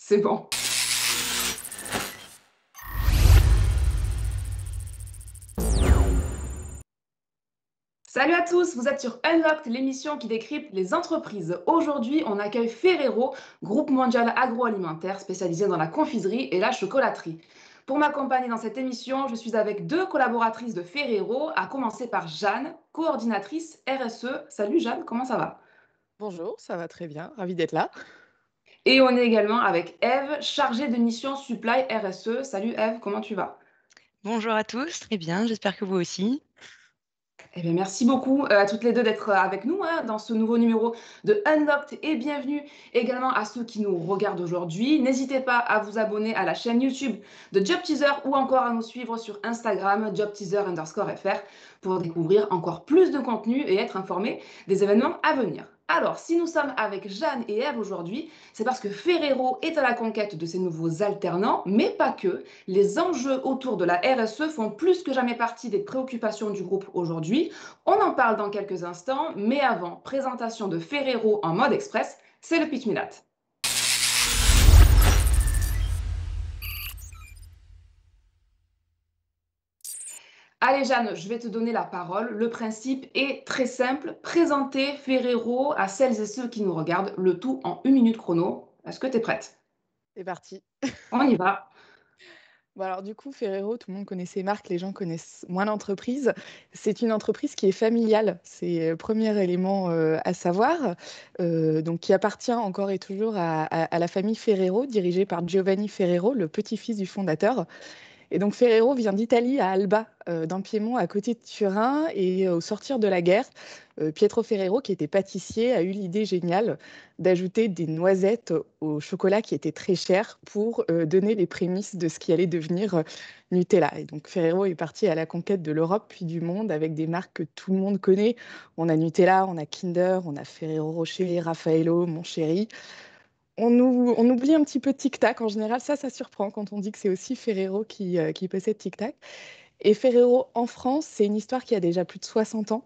C'est bon. Salut à tous, vous êtes sur Unlocked, l'émission qui décrypte les entreprises. Aujourd'hui, on accueille Ferrero, groupe mondial agroalimentaire spécialisé dans la confiserie et la chocolaterie. Pour m'accompagner dans cette émission, je suis avec deux collaboratrices de Ferrero, à commencer par Jeanne, coordinatrice RSE. Salut Jeanne, comment ça va? Bonjour, ça va très bien, ravie d'être là. Et on est également avec Eve, chargée de mission Supply RSE. Salut Eve, comment tu vas? Bonjour à tous, très bien, j'espère que vous aussi. Eh bien, merci beaucoup à toutes les deux d'être avec nous hein, dans ce nouveau numéro de Unlocked et bienvenue également à ceux qui nous regardent aujourd'hui. N'hésitez pas à vous abonner à la chaîne YouTube de Job Teaser ou encore à nous suivre sur Instagram jobteaser_fr pour découvrir encore plus de contenu et être informé des événements à venir. Alors, si nous sommes avec Jeanne et Eve aujourd'hui, c'est parce que Ferrero est à la conquête de ces nouveaux alternants, mais pas que. Les enjeux autour de la RSE font plus que jamais partie des préoccupations du groupe aujourd'hui. On en parle dans quelques instants, mais avant, présentation de Ferrero en mode express, c'est le pitch Milat. Allez Jeanne, je vais te donner la parole. Le principe est très simple. Présenter Ferrero à celles et ceux qui nous regardent, le tout en 1 minute chrono. Est-ce que tu es prête? C'est parti. On y va. Bon alors du coup, Ferrero, tout le monde connaît ses marques, les gens connaissent moins l'entreprise. C'est une entreprise qui est familiale, c'est le premier élément à savoir, donc qui appartient encore et toujours à la famille Ferrero, dirigée par Giovanni Ferrero, le petit-fils du fondateur. Et donc Ferrero vient d'Italie, à Alba, dans le Piémont, à côté de Turin. Et au sortir de la guerre, Pietro Ferrero, qui était pâtissier, a eu l'idée géniale d'ajouter des noisettes au chocolat qui était très cher pour donner les prémices de ce qui allait devenir Nutella. Et donc Ferrero est parti à la conquête de l'Europe puis du monde avec des marques que tout le monde connaît. On a Nutella, on a Kinder, on a Ferrero Rocher, Raffaello, Mon Chéri. On oublie un petit peu Tic Tac. En général, ça surprend quand on dit que c'est aussi Ferrero qui possède Tic Tac. Et Ferrero en France, c'est une histoire qui a déjà plus de 60 ans.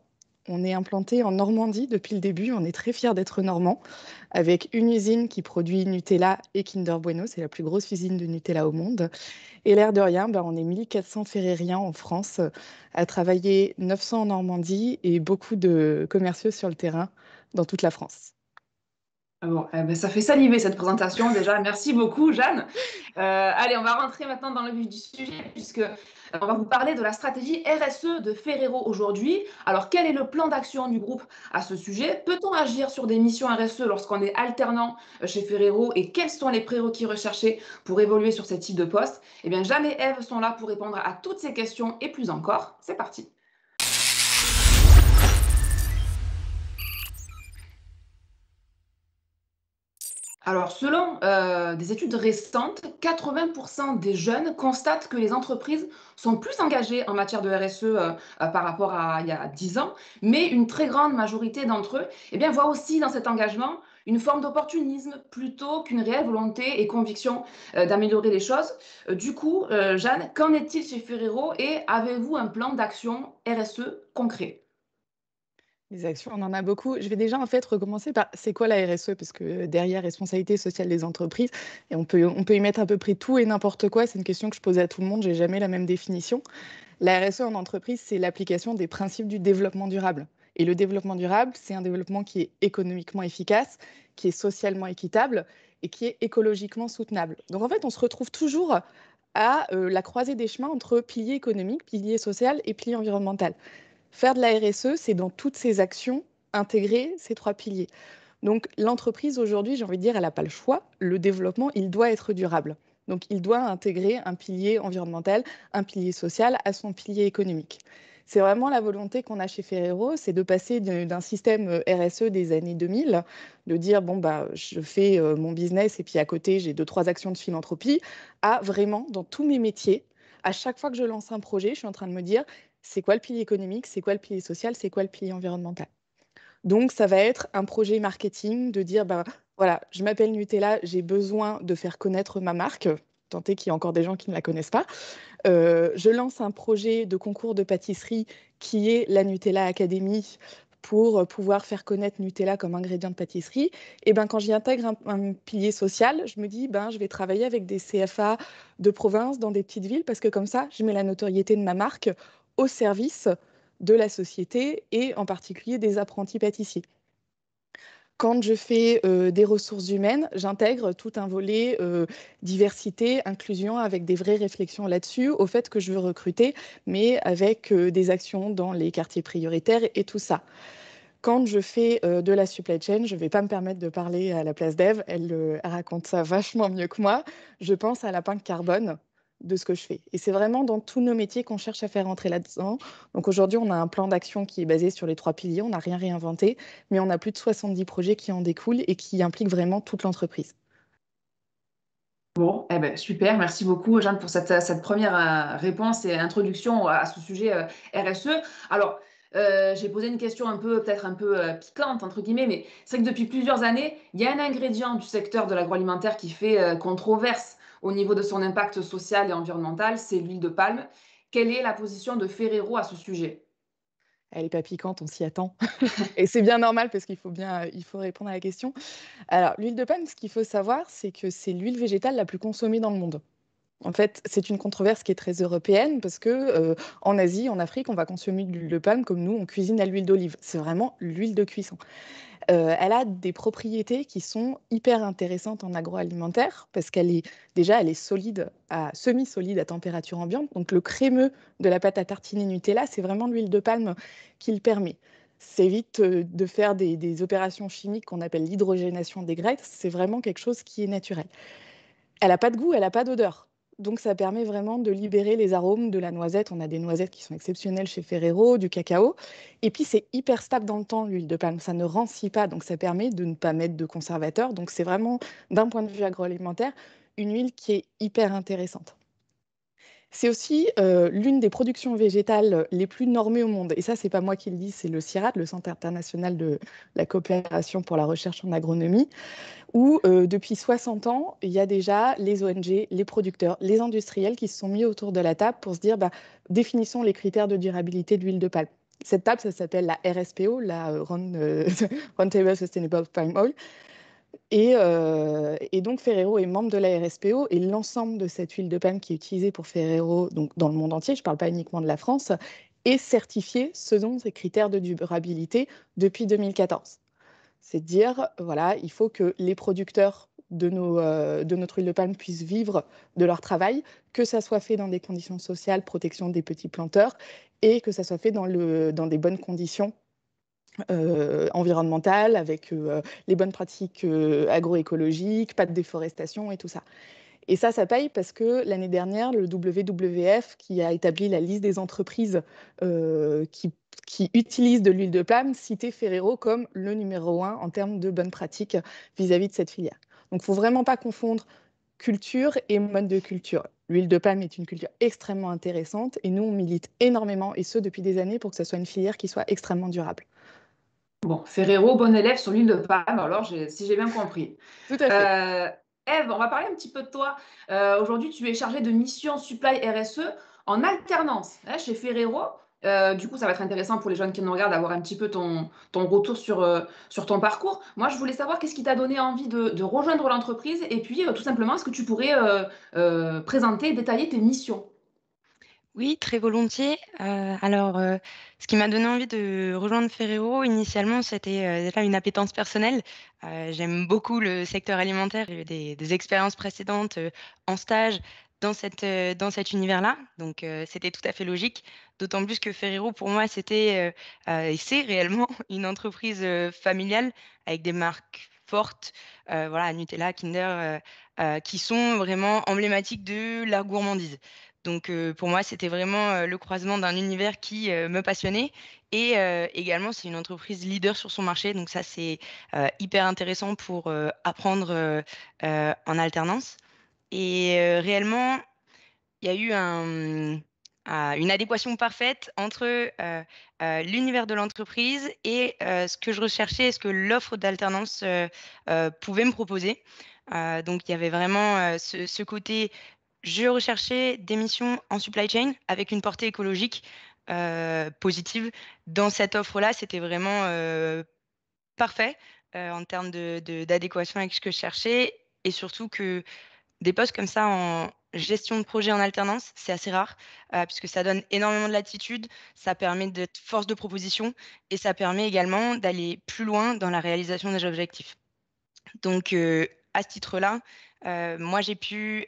On est implanté en Normandie depuis le début. On est très fiers d'être normand, avec une usine qui produit Nutella et Kinder Bueno. C'est la plus grosse usine de Nutella au monde. Et l'air de rien, on est 1400 ferrériens en France, à travailler 900 en Normandie et beaucoup de commerciaux sur le terrain dans toute la France. Ah bon, eh ben, ça fait saliver cette présentation déjà. Merci beaucoup, Jeanne. Allez, on va rentrer maintenant dans le vif du sujet puisque on va vous parler de la stratégie RSE de Ferrero aujourd'hui. Alors, quel est le plan d'action du groupe à ce sujet? Peut-on agir sur des missions RSE lorsqu'on est alternant chez Ferrero et quels sont les prérequis recherchés pour évoluer sur ces types de postes? Eh bien, Jeanne et Eve sont là pour répondre à toutes ces questions et plus encore. C'est parti. Alors, selon des études récentes, 80% des jeunes constatent que les entreprises sont plus engagées en matière de RSE par rapport à il y a 10 ans, mais une très grande majorité d'entre eux eh bien, voient aussi dans cet engagement une forme d'opportunisme plutôt qu'une réelle volonté et conviction d'améliorer les choses. Du coup, Jeanne, qu'en est-il chez Ferrero et avez-vous un plan d'action RSE concret? Les actions, on en a beaucoup. Je vais déjà en fait recommencer par c'est quoi la RSE? Parce que derrière responsabilité sociale des entreprises, et on peut y mettre à peu près tout et n'importe quoi. C'est une question que je pose à tout le monde, j'ai jamais la même définition. La RSE en entreprise, c'est l'application des principes du développement durable. Et le développement durable, c'est un développement qui est économiquement efficace, qui est socialement équitable et qui est écologiquement soutenable. Donc en fait, on se retrouve toujours à la croisée des chemins entre pilier économique, pilier social et pilier environnemental. Faire de la RSE, c'est dans toutes ses actions intégrer ces 3 piliers. Donc l'entreprise aujourd'hui, j'ai envie de dire, elle n'a pas le choix. Le développement, il doit être durable. Donc il doit intégrer un pilier environnemental, un pilier social à son pilier économique. C'est vraiment la volonté qu'on a chez Ferrero, c'est de passer d'un système RSE des années 2000, de dire bon bah je fais mon business et puis à côté j'ai 2 3 actions de philanthropie, à vraiment dans tous mes métiers, à chaque fois que je lance un projet, je suis en train de me dire c'est quoi le pilier économique, c'est quoi le pilier social, c'est quoi le pilier environnemental. Donc, ça va être un projet marketing de dire, ben, voilà, je m'appelle Nutella, j'ai besoin de faire connaître ma marque, tant est qu'il y a encore des gens qui ne la connaissent pas. Je lance un projet de concours de pâtisserie qui est la Nutella Academy pour pouvoir faire connaître Nutella comme ingrédient de pâtisserie. Et ben, quand j'y intègre un pilier social, je me dis, ben, je vais travailler avec des CFA de province dans des petites villes parce que comme ça, je mets la notoriété de ma marque au service de la société et en particulier des apprentis pâtissiers. Quand je fais des ressources humaines, j'intègre tout un volet diversité, inclusion, avec des vraies réflexions là-dessus, au fait que je veux recruter, mais avec des actions dans les quartiers prioritaires et tout ça. Quand je fais de la supply chain, je ne vais pas me permettre de parler à la place d'Ève, elle raconte ça vachement mieux que moi. Je pense à la pinte carbone de ce que je fais. Et c'est vraiment dans tous nos métiers qu'on cherche à faire entrer là-dedans. Donc aujourd'hui, on a un plan d'action qui est basé sur les 3 piliers, on n'a rien réinventé, mais on a plus de 70 projets qui en découlent et qui impliquent vraiment toute l'entreprise. Bon, eh ben, super, merci beaucoup Jeanne pour cette première réponse et introduction à ce sujet RSE. Alors, j'ai posé une question peut-être un peu piquante, entre guillemets, mais c'est vrai que depuis plusieurs années, il y a un ingrédient du secteur de l'agroalimentaire qui fait controverse au niveau de son impact social et environnemental, c'est l'huile de palme. Quelle est la position de Ferrero à ce sujet? Elle n'est pas piquante, on s'y attend. Et c'est bien normal parce il faut répondre à la question. Alors, l'huile de palme, ce qu'il faut savoir, c'est que c'est l'huile végétale la plus consommée dans le monde. En fait, c'est une controverse qui est très européenne parce que en Asie, en Afrique, on va consommer de l'huile de palme comme nous, on cuisine à l'huile d'olive. C'est vraiment l'huile de cuisson. Elle a des propriétés qui sont hyper intéressantes en agroalimentaire parce elle est solide, semi-solide à température ambiante. Donc le crémeux de la pâte à tartiner Nutella, c'est vraiment l'huile de palme qui le permet. Ça évite de faire des opérations chimiques qu'on appelle l'hydrogénation des graisses. C'est vraiment quelque chose qui est naturel. Elle n'a pas de goût, elle n'a pas d'odeur. Donc ça permet vraiment de libérer les arômes de la noisette. On a des noisettes qui sont exceptionnelles chez Ferrero, du cacao. Et puis c'est hyper stable dans le temps, l'huile de palme. Ça ne rancit pas, donc ça permet de ne pas mettre de conservateur. Donc c'est vraiment, d'un point de vue agroalimentaire, une huile qui est hyper intéressante. C'est aussi l'une des productions végétales les plus normées au monde. Et ça, c'est pas moi qui le dis, c'est le CIRAD, le Centre international de la coopération pour la recherche en agronomie, où depuis 60 ans, il y a déjà les ONG, les producteurs, les industriels qui se sont mis autour de la table pour se dire, bah, définissons les critères de durabilité de l'huile de palme. Cette table, ça s'appelle la RSPO, la Roundtable Sustainable Palm Oil. Et donc Ferrero est membre de la RSPO et l'ensemble de cette huile de palme qui est utilisée pour Ferrero, donc dans le monde entier, je ne parle pas uniquement de la France, est certifiée selon ces critères de durabilité depuis 2014. C'est de dire, voilà, il faut que les producteurs de notre huile de palme puissent vivre de leur travail, que ça soit fait dans des conditions sociales, protection des petits planteurs, et que ça soit fait dans des bonnes conditions environnementales, avec les bonnes pratiques agroécologiques, pas de déforestation et tout ça. Et ça paye parce que l'année dernière, le WWF, qui a établi la liste des entreprises qui utilisent de l'huile de palme, citait Ferrero comme le numéro 1 en termes de bonnes pratiques vis-à-vis de cette filière. Donc, il ne faut vraiment pas confondre culture et mode de culture. L'huile de palme est une culture extrêmement intéressante et nous, on milite énormément, et ce depuis des années, pour que ce soit une filière qui soit extrêmement durable. Bon, Ferrero, bon élève sur l'huile de palme, alors si j'ai bien compris. Tout à fait. Ève, on va parler un petit peu de toi. Aujourd'hui, tu es chargée de mission Supply RSE en alternance chez Ferrero. Du coup, ça va être intéressant pour les jeunes qui nous regardent d'avoir un petit peu ton retour sur ton parcours. Moi, je voulais savoir qu'est-ce qui t'a donné envie de rejoindre l'entreprise et puis tout simplement, est-ce que tu pourrais présenter et détailler tes missions? Oui, très volontiers. Ce qui m'a donné envie de rejoindre Ferrero, initialement, c'était, déjà une appétence personnelle. J'aime beaucoup le secteur alimentaire. J'ai eu des expériences précédentes, en stage dans cet univers-là, donc c'était tout à fait logique. D'autant plus que Ferrero, pour moi, c'était, et c'est réellement une entreprise, familiale avec des marques fortes, voilà, Nutella, Kinder, qui sont vraiment emblématiques de la gourmandise. Donc pour moi, c'était vraiment, le croisement d'un univers qui, me passionnait et également, c'est une entreprise leader sur son marché, donc ça, c'est, hyper intéressant pour, apprendre, en alternance et réellement, il y a eu une adéquation parfaite entre, l'univers de l'entreprise et ce que je recherchais et ce que l'offre d'alternance, pouvait me proposer. Donc il y avait vraiment, ce côté je recherchais des missions en supply chain avec une portée écologique, positive. Dans cette offre-là, c'était vraiment parfait en termes d'adéquation avec ce que je cherchais et surtout que des postes comme ça en gestion de projet en alternance, c'est assez rare, puisque ça donne énormément de latitude, ça permet d'être force de proposition et ça permet également d'aller plus loin dans la réalisation des objectifs. Donc, à ce titre-là, moi, j'ai pu,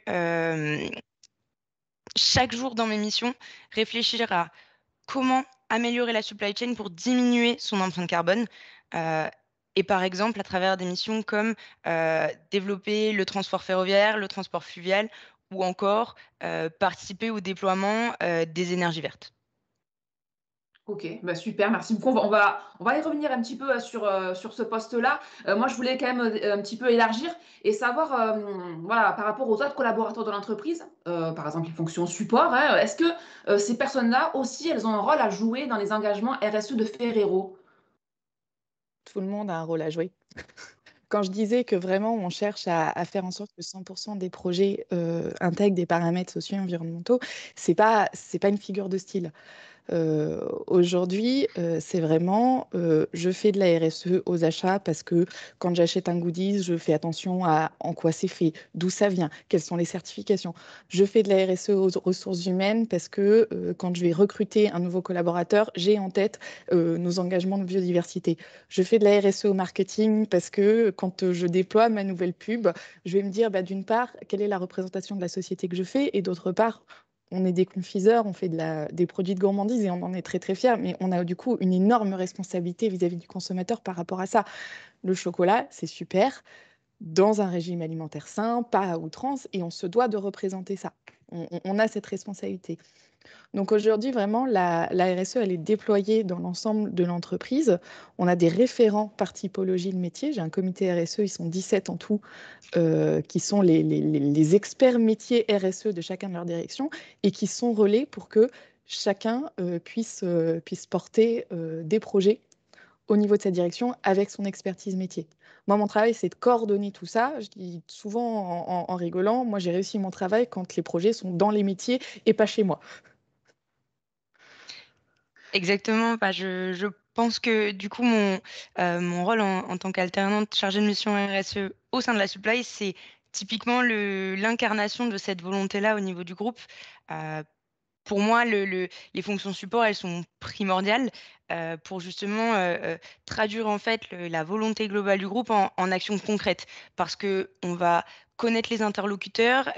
chaque jour dans mes missions, réfléchir à comment améliorer la supply chain pour diminuer son empreinte carbone. Euh, et par exemple, à travers des missions comme développer le transport ferroviaire, le transport fluvial ou encore participer au déploiement des énergies vertes. Ok, bah super, merci beaucoup. On va y revenir un petit peu sur ce poste-là. Moi, je voulais quand même un petit peu élargir et savoir, voilà, par rapport aux autres collaborateurs de l'entreprise, par exemple les fonctions support, hein, est-ce que ces personnes-là aussi, elles ont un rôle à jouer dans les engagements RSE de Ferrero? Tout le monde a un rôle à jouer. Quand je disais que vraiment on cherche à faire en sorte que 100 des projets intègrent des paramètres sociaux et environnementaux, c'est pas une figure de style. Aujourd'hui, c'est vraiment, je fais de la RSE aux achats parce que quand j'achète un goodies, je fais attention à en quoi c'est fait, d'où ça vient, quelles sont les certifications. Je fais de la RSE aux ressources humaines parce que quand je vais recruter un nouveau collaborateur, j'ai en tête nos engagements de biodiversité. Je fais de la RSE au marketing parce que quand je déploie ma nouvelle pub, je vais me dire, bah, d'une part, quelle est la représentation de la société que je fais et d'autre part, on est des confiseurs, on fait des produits de gourmandise et on en est très très fiers, mais on a du coup une énorme responsabilité vis-à-vis du consommateur par rapport à ça. Le chocolat, c'est super, dans un régime alimentaire sain, pas à outrance, et on se doit de représenter ça. On a cette responsabilité. Donc aujourd'hui, vraiment, la RSE, elle est déployée dans l'ensemble de l'entreprise. On a des référents par typologie de métier. J'ai un comité RSE, ils sont 17 en tout, qui sont les experts métiers RSE de chacun de leur direction et qui sont relais pour que chacun puisse porter des projets au niveau de sa direction avec son expertise métier. Moi, mon travail, c'est de coordonner tout ça. Je dis souvent en rigolant, moi, j'ai réussi mon travail quand les projets sont dans les métiers et pas chez moi. Exactement. Bah, je pense que du coup, mon rôle en tant qu'alternante chargée de mission RSE au sein de la supply, c'est typiquement l'incarnation de cette volonté-là au niveau du groupe. Euh, pour moi, les fonctions support, elles sont primordiales pour justement traduire en fait la volonté globale du groupe en actions concrètes. Parce que on va connaître les interlocuteurs,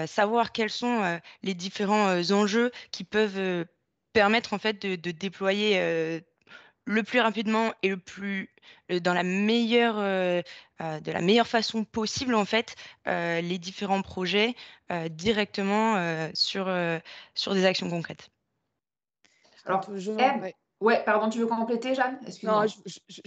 savoir quels sont les différents enjeux qui peuvent permettre en fait de déployer le plus rapidement et dans la meilleure, de la meilleure façon possible en fait les différents projets directement sur des actions concrètes. Alors, Toujours, Eve, ouais. ouais, pardon, tu veux compléter, Jeanne? Non, Excuse-moi.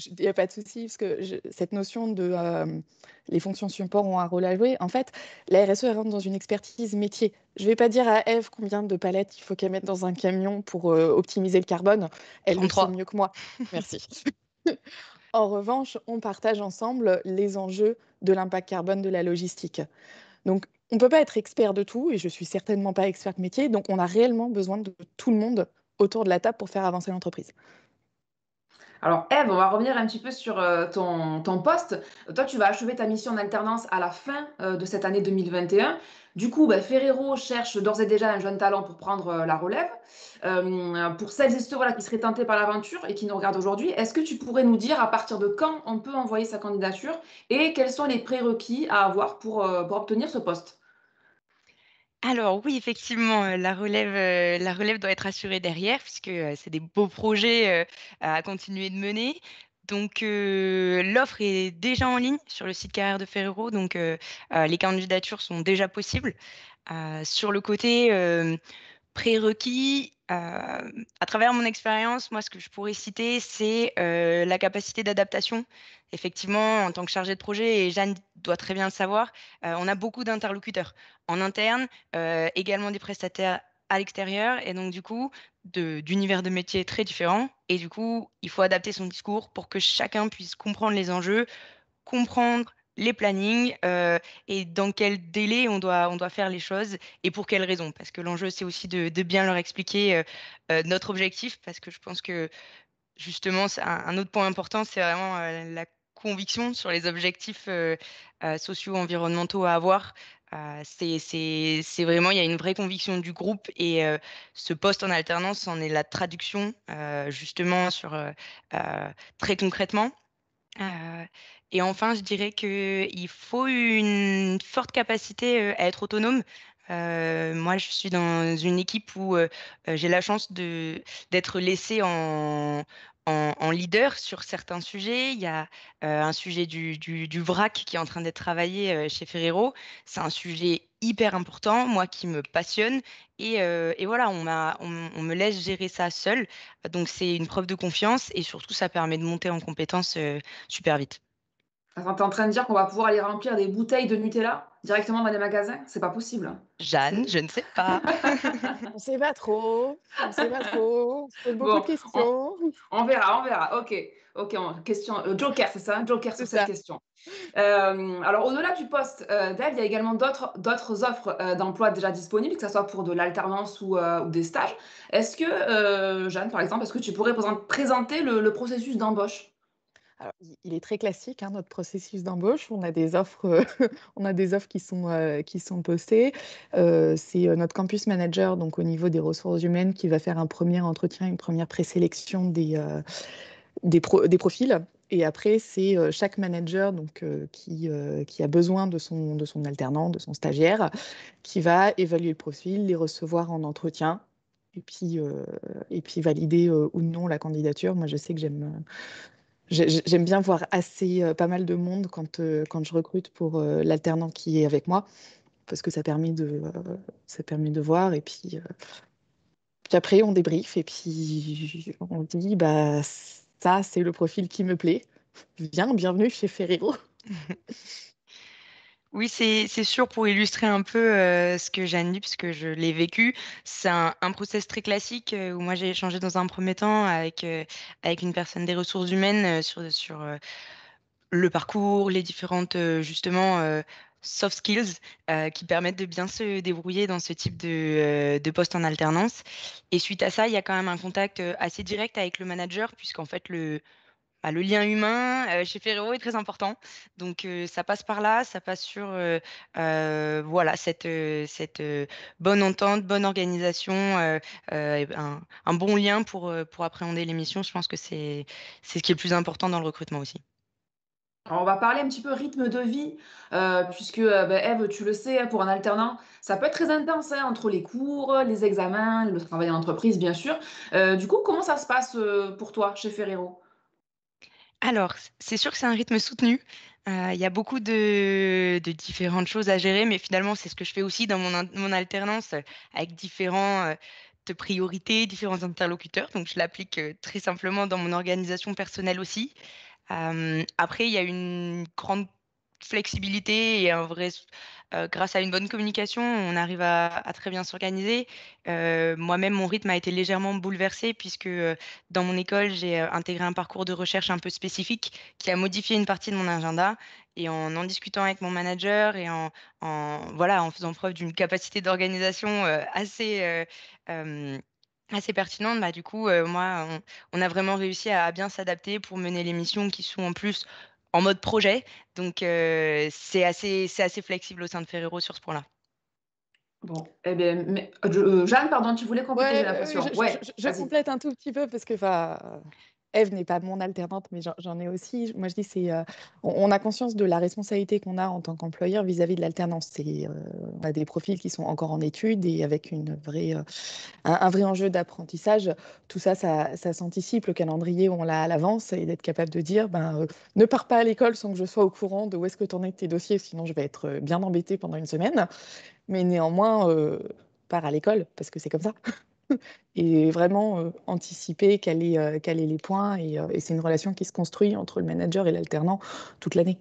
il n'y a pas de souci, parce que cette notion de les fonctions support ont un rôle à jouer, en fait, la RSE elle rentre dans une expertise métier. Je ne vais pas dire à Eve combien de palettes il faut qu'elle mette dans un camion pour optimiser le carbone. Elle le sait 33. mieux que moi. Merci. En revanche, on partage ensemble les enjeux de l'impact carbone de la logistique. Donc, on ne peut pas être expert de tout, et je ne suis certainement pas experte métier, donc on a réellement besoin de tout le monde autour de la table pour faire avancer l'entreprise. Alors, Eve, on va revenir un petit peu sur ton poste. Toi, tu vas achever ta mission en alternance à la fin de cette année 2021. Du coup, bah, Ferrero cherche d'ores et déjà un jeune talent pour prendre la relève. Pour celles et ceux voilà, qui seraient tentés par l'aventure et qui nous regardent aujourd'hui, est-ce que tu pourrais nous dire à partir de quand on peut envoyer sa candidature et quels sont les prérequis à avoir pour obtenir ce poste? Alors oui, effectivement, la relève doit être assurée derrière puisque, c'est des beaux projets, à continuer de mener. Donc, l'offre est déjà en ligne sur le site carrière de Ferrero, donc, les candidatures sont déjà possibles. Sur le côté, prérequis, à travers mon expérience, moi, ce que je pourrais citer, c'est, la capacité d'adaptation. Effectivement, en tant que chargée de projet et Jeanne doit très bien le savoir, on a beaucoup d'interlocuteurs en interne, également des prestataires à l'extérieur et donc du coup, d'univers de métiers très différents et du coup, il faut adapter son discours pour que chacun puisse comprendre les enjeux, comprendre les plannings et dans quel délai on doit faire les choses et pour quelles raisons. Parce que l'enjeu, c'est aussi de bien leur expliquer notre objectif, parce que je pense que justement, c'est un autre point important, c'est vraiment la conviction sur les objectifs sociaux, environnementaux à avoir. C'est vraiment, il y a une vraie conviction du groupe et ce poste en alternance en est la traduction justement sur très concrètement. Heu et enfin, je dirais qu'il faut une forte capacité, à être autonome. Moi, je suis dans une équipe où, j'ai la chance d'être laissée en leader sur certains sujets. Il y a, un sujet du vrac qui est en train d'être travaillé, chez Ferrero. C'est un sujet hyper important, moi qui me passionne et voilà, on me laisse gérer ça seule. Donc c'est une preuve de confiance et surtout ça permet de monter en compétences, super vite. Attends, tu es en train de dire qu'on va pouvoir aller remplir des bouteilles de Nutella directement dans les magasins? C'est pas possible, hein. Jeanne, je ne sais pas. On sait pas trop, on sait pas trop, on se pose beaucoup de Bon, on questions. on verra, on verra. OK, OK, question, joker, c'est ça? Joker C'est sur cette ça. question. Alors au-delà du poste, d'aide, il y a également d'autres offres, d'emploi déjà disponibles, que ça soit pour de l'alternance ou des stages. Est-ce que, Jeanne, par exemple, est-ce que tu pourrais présenter le processus d'embauche? Alors, il est très classique, hein, notre processus d'embauche. On a des offres, on a des offres qui sont postées. C'est, notre campus manager, donc au niveau des ressources humaines, qui va faire un premier entretien, une première présélection des profils. Et après, c'est, chaque manager donc, qui a besoin de son alternant, de son stagiaire, qui va évaluer le profil, les recevoir en entretien et puis valider, ou non la candidature. Moi, je sais que j'aime bien voir assez, pas mal de monde quand je recrute pour, l'alternant qui est avec moi, parce que ça permet de voir et puis après on débrief et puis on dit: «Bah, ça, c'est le profil qui me plaît. Bienvenue chez Ferrero». Oui, c'est sûr pour illustrer un peu, ce que Jeanne dit, puisque je l'ai vécu. C'est un process très classique, où moi j'ai échangé dans un premier temps avec une personne des ressources humaines, sur le parcours, les différentes, justement, soft skills, qui permettent de bien se débrouiller dans ce type de poste en alternance et suite à ça, il y a quand même un contact, assez direct avec le manager puisqu'en fait le lien humain, chez Ferrero est très important. Donc ça passe par là, ça passe sur, voilà cette bonne entente, bonne organisation, et un bon lien pour appréhender les missions. Je pense que c'est ce qui est le plus important dans le recrutement aussi. Alors, on va parler un petit peu rythme de vie, puisque, bah, Ève, tu le sais, hein, pour un alternant, ça peut être très intense, hein, entre les cours, les examens, le travail en entreprise, bien sûr. Du coup, comment ça se passe, pour toi, chez Ferrero? Alors, c'est sûr que c'est un rythme soutenu. Il y a beaucoup de différentes choses à gérer, mais finalement, c'est ce que je fais aussi dans mon alternance, avec différents, de priorités, différents interlocuteurs. Donc je l'applique, très simplement dans mon organisation personnelle aussi. Après, il y a une grande flexibilité et un vrai grâce à une bonne communication, on arrive à très bien s'organiser. Moi-même, mon rythme a été légèrement bouleversé puisque, dans mon école, j'ai, intégré un parcours de recherche un peu spécifique qui a modifié une partie de mon agenda et en discutant avec mon manager et voilà, en faisant preuve d'une capacité d'organisation, hem, assez pertinente, bah, du coup, moi, on a vraiment réussi à bien s'adapter pour mener les missions qui sont en plus en mode projet. Donc c'est assez flexible au sein de Ferrero sur ce point-là. Bon, eh bien, Jeanne, pardon, tu voulais compléter, j'ai Ouais, l'impression. Ouais, je vas-y. complète un tout petit peu parce que, enfin, Ève n'est pas mon alternante, mais j'en ai aussi. Moi, je dis, c'est, on a conscience de la responsabilité qu'on a en tant qu'employeur vis-à-vis de l'alternance. On a des profils qui sont encore en études et avec un vrai enjeu d'apprentissage. Tout ça, ça s'anticipe. Le calendrier, on l'a à l'avance et d'être capable de dire, ben, ne pars pas à l'école sans que je sois au courant de où est-ce que tu en es de tes dossiers, sinon je vais être bien embêtée pendant une semaine. Mais néanmoins, pars à l'école parce que c'est comme ça. Et vraiment anticiper, caler les points. Et c'est une relation qui se construit entre le manager et l'alternant toute l'année.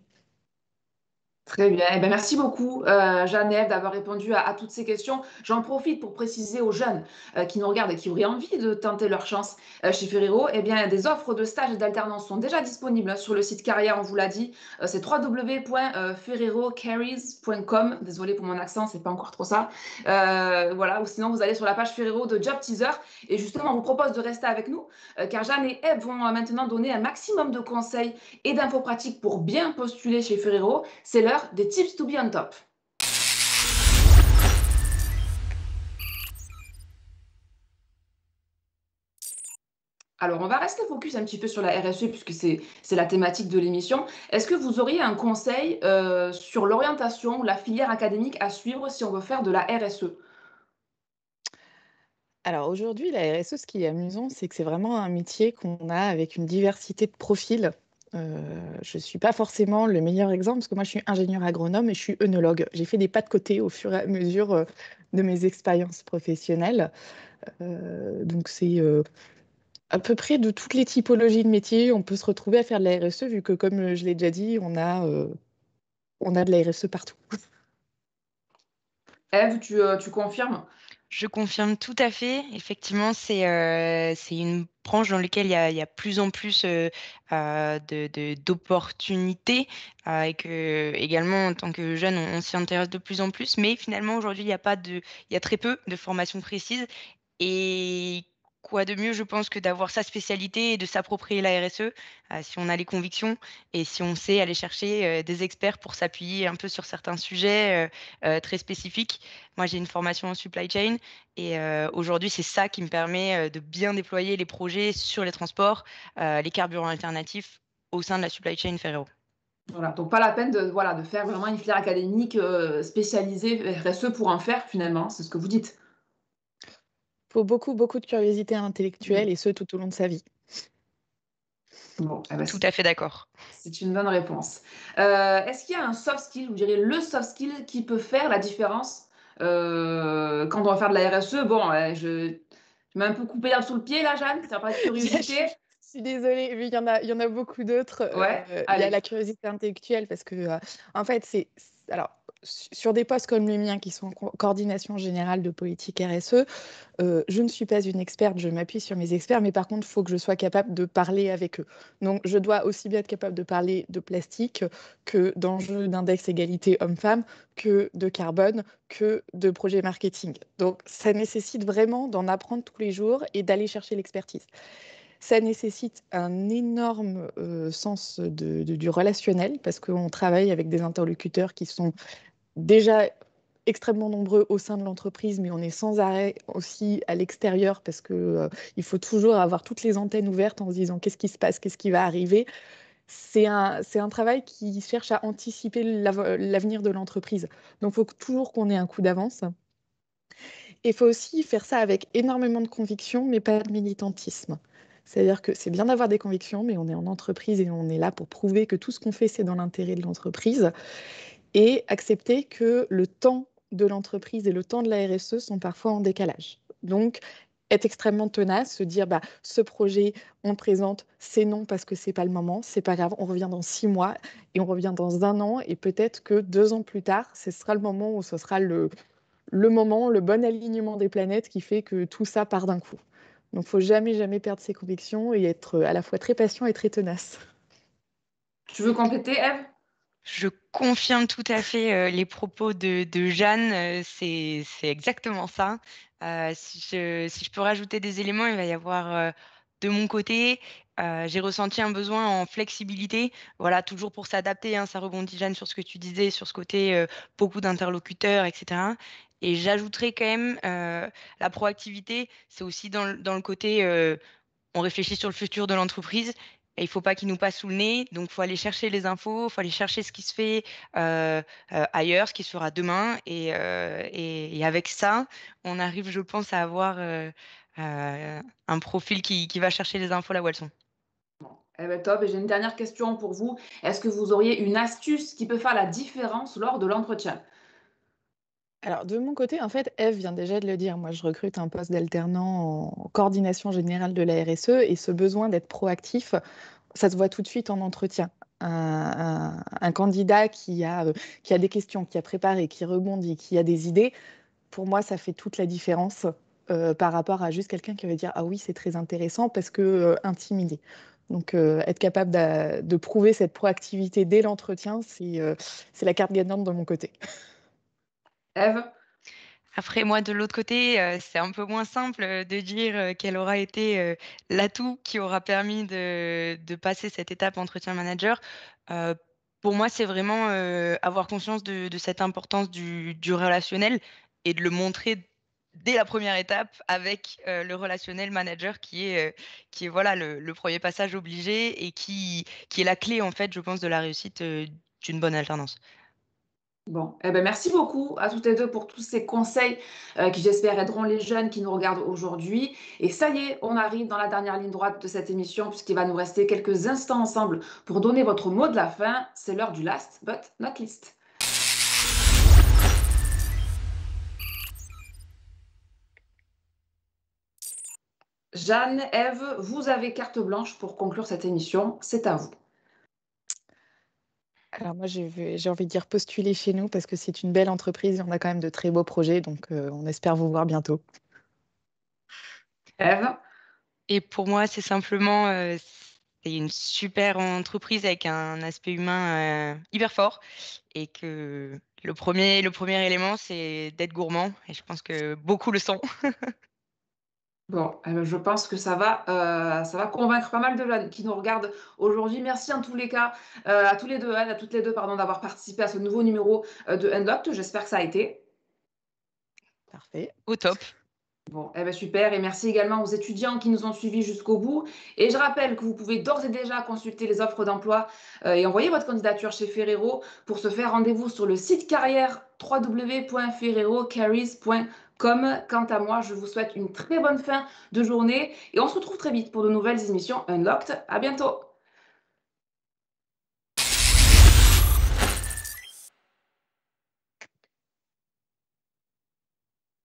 Très bien. Eh ben, merci beaucoup, Jeanne et Ève, d'avoir répondu à toutes ces questions. J'en profite pour préciser aux jeunes qui nous regardent et qui auraient envie de tenter leur chance chez Ferrero, eh bien, des offres de stage et d'alternance sont déjà disponibles sur le site Carrière, on vous l'a dit. C'est www.ferrerocareers.com. Désolée pour mon accent, c'est pas encore trop ça. Voilà, ou sinon vous allez sur la page Ferrero de Job Teaser. Et justement, on vous propose de rester avec nous car Jeanne et Ève vont maintenant donner un maximum de conseils et d'infos pratiques pour bien postuler chez Ferrero. C'est l'heure des tips to be on top. Alors, on va rester focus un petit peu sur la RSE puisque c'est la thématique de l'émission. Est-ce que vous auriez un conseil sur l'orientation ou la filière académique à suivre si on veut faire de la RSE? Alors aujourd'hui, la RSE, ce qui est amusant, c'est que c'est vraiment un métier qu'on a avec une diversité de profils. Je ne suis pas forcément le meilleur exemple parce que moi, je suis ingénieure agronome et je suis œnologue. J'ai fait des pas de côté au fur et à mesure de mes expériences professionnelles. Donc c'est à peu près de toutes les typologies de métiers, on peut se retrouver à faire de la RSE vu que, comme je l'ai déjà dit, on a de la RSE partout. Eve, tu confirmes? Je confirme tout à fait. Effectivement, c'est une branche dans laquelle il y a plus en plus d'opportunités et que également en tant que jeune, on s'y intéresse de plus en plus. Mais finalement, aujourd'hui, il y a très peu de formations précises. Et quoi de mieux, je pense, que d'avoir sa spécialité et de s'approprier la RSE si on a les convictions et si on sait aller chercher des experts pour s'appuyer un peu sur certains sujets très spécifiques. Moi, j'ai une formation en supply chain et aujourd'hui, c'est ça qui me permet de bien déployer les projets sur les transports, les carburants alternatifs au sein de la supply chain Ferrero. Voilà, donc pas la peine voilà, de faire vraiment une filière académique spécialisée RSE pour en faire finalement, c'est ce que vous dites. Il faut beaucoup, beaucoup de curiosité intellectuelle Mm. et ce tout au long de sa vie. Bon, eh ben, Tout à fait d'accord. c'est une bonne réponse. Est-ce qu'il y a un soft skill, vous direz le soft skill qui peut faire la différence quand on va faire de la RSE? Bon, je m'ai un peu coupé l'herbe sous le pied là, Jeanne, ça parlé de curiosité. Je suis désolée, mais il y en a beaucoup d'autres. Ouais, Il y a allez. la curiosité intellectuelle parce que, en fait, alors, sur des postes comme les miens qui sont en coordination générale de politique RSE, je ne suis pas une experte, je m'appuie sur mes experts, mais par contre, il faut que je sois capable de parler avec eux. Donc, je dois aussi bien être capable de parler de plastique que d'enjeux d'index égalité homme-femme, que de carbone, que de projet marketing. Donc, ça nécessite vraiment d'en apprendre tous les jours et d'aller chercher l'expertise. Ça nécessite un énorme sens du relationnel parce qu'on travaille avec des interlocuteurs qui sont déjà extrêmement nombreux au sein de l'entreprise, mais on est sans arrêt aussi à l'extérieur parce que il faut toujours avoir toutes les antennes ouvertes en se disant qu'est-ce qui se passe, qu'est-ce qui va arriver. C'est un travail qui cherche à anticiper l'avenir de l'entreprise. Donc, il faut toujours qu'on ait un coup d'avance. Et il faut aussi faire ça avec énormément de conviction, mais pas de militantisme. C'est-à-dire que c'est bien d'avoir des convictions, mais on est en entreprise et on est là pour prouver que tout ce qu'on fait, c'est dans l'intérêt de l'entreprise et accepter que le temps de l'entreprise et le temps de la RSE sont parfois en décalage. Donc, être extrêmement tenace, se dire bah, ce projet, on le présente, c'est non parce que c'est pas le moment, c'est pas grave, on revient dans 6 mois et on revient dans un an et peut-être que 2 ans plus tard, ce sera le moment où ce sera le moment, le bon alignement des planètes qui fait que tout ça part d'un coup. Donc, il faut jamais, jamais perdre ses convictions et être à la fois très patient et très tenace. Tu veux compléter, Eve? Je confirme tout à fait les propos de Jeanne, c'est exactement ça. Si je peux rajouter des éléments, il va y avoir de mon côté, j'ai ressenti un besoin en flexibilité, voilà, toujours pour s'adapter, hein, ça rebondit Jeanne sur ce que tu disais, sur ce côté beaucoup d'interlocuteurs, etc. Et j'ajouterais quand même la proactivité, c'est aussi dans le côté on réfléchit sur le futur de l'entreprise et il faut pas qu'il nous passe sous le nez. Donc, il faut aller chercher les infos, il faut aller chercher ce qui se fait ailleurs, ce qui se fera demain. Et avec ça, on arrive, je pense, à avoir un profil qui va chercher les infos là où elles sont. Eh ben, top. Et j'ai une dernière question pour vous. Est-ce que vous auriez une astuce qui peut faire la différence lors de l'entretien? Alors, de mon côté, en fait, Eve vient déjà de le dire. Moi, je recrute un poste d'alternant en coordination générale de la RSE et ce besoin d'être proactif, ça se voit tout de suite en entretien. un candidat qui a des questions, qui a préparé, qui rebondit, qui a des idées, pour moi, ça fait toute la différence par rapport à juste quelqu'un qui va dire ah oui, c'est très intéressant parce que intimidé. Donc, être capable de prouver cette proactivité dès l'entretien, c'est la carte gagnante de mon côté. Eve? Après, moi, de l'autre côté, c'est un peu moins simple, de dire, quel aura été, l'atout qui aura permis de passer cette étape entretien manager. Heu, pour moi, c'est vraiment, avoir conscience de cette importance du relationnel et de le montrer dès la première étape avec, le relationnel manager qui est voilà le 1er passage obligé et qui est la clé, en fait, je pense, de la réussite, d'une bonne alternance. Bon, eh ben, merci beaucoup à toutes les 2 pour tous ces conseils, qui j'espère aideront les jeunes qui nous regardent aujourd'hui. Et ça y est, on arrive dans la dernière ligne droite de cette émission puisqu'il va nous rester quelques instants ensemble pour donner votre mot de la fin. C'est l'heure du last but not least. Jeanne, Ève, vous avez carte blanche pour conclure cette émission, c'est à vous. Alors moi, j'ai envie de dire postuler chez nous parce que c'est une belle entreprise et on a quand même de très beaux projets, donc on espère vous voir bientôt. Ève? Et pour moi, c'est simplement, c'est une super entreprise avec un aspect humain, hyper fort et que le premier élément, c'est d'être gourmand et je pense que beaucoup le sont. Bon, eh ben, je pense que ça va convaincre pas mal de jeunes qui nous regardent aujourd'hui. Merci en tous les cas, à tous les 2, hein, à toutes les 2, pardon, d'avoir participé à ce nouveau numéro, de Unlocked. J'espère que ça a été. Parfait. Au top. Bon, eh ben, super et merci également aux étudiants qui nous ont suivis jusqu'au bout et je rappelle que vous pouvez d'ores et déjà consulter les offres d'emploi, et envoyer votre candidature chez Ferrero. Pour se faire, rendez-vous sur le site carrière www.ferrerocareers.com. Quant à moi, je vous souhaite une très bonne fin de journée et on se retrouve très vite pour de nouvelles émissions Unlocked. À bientôt!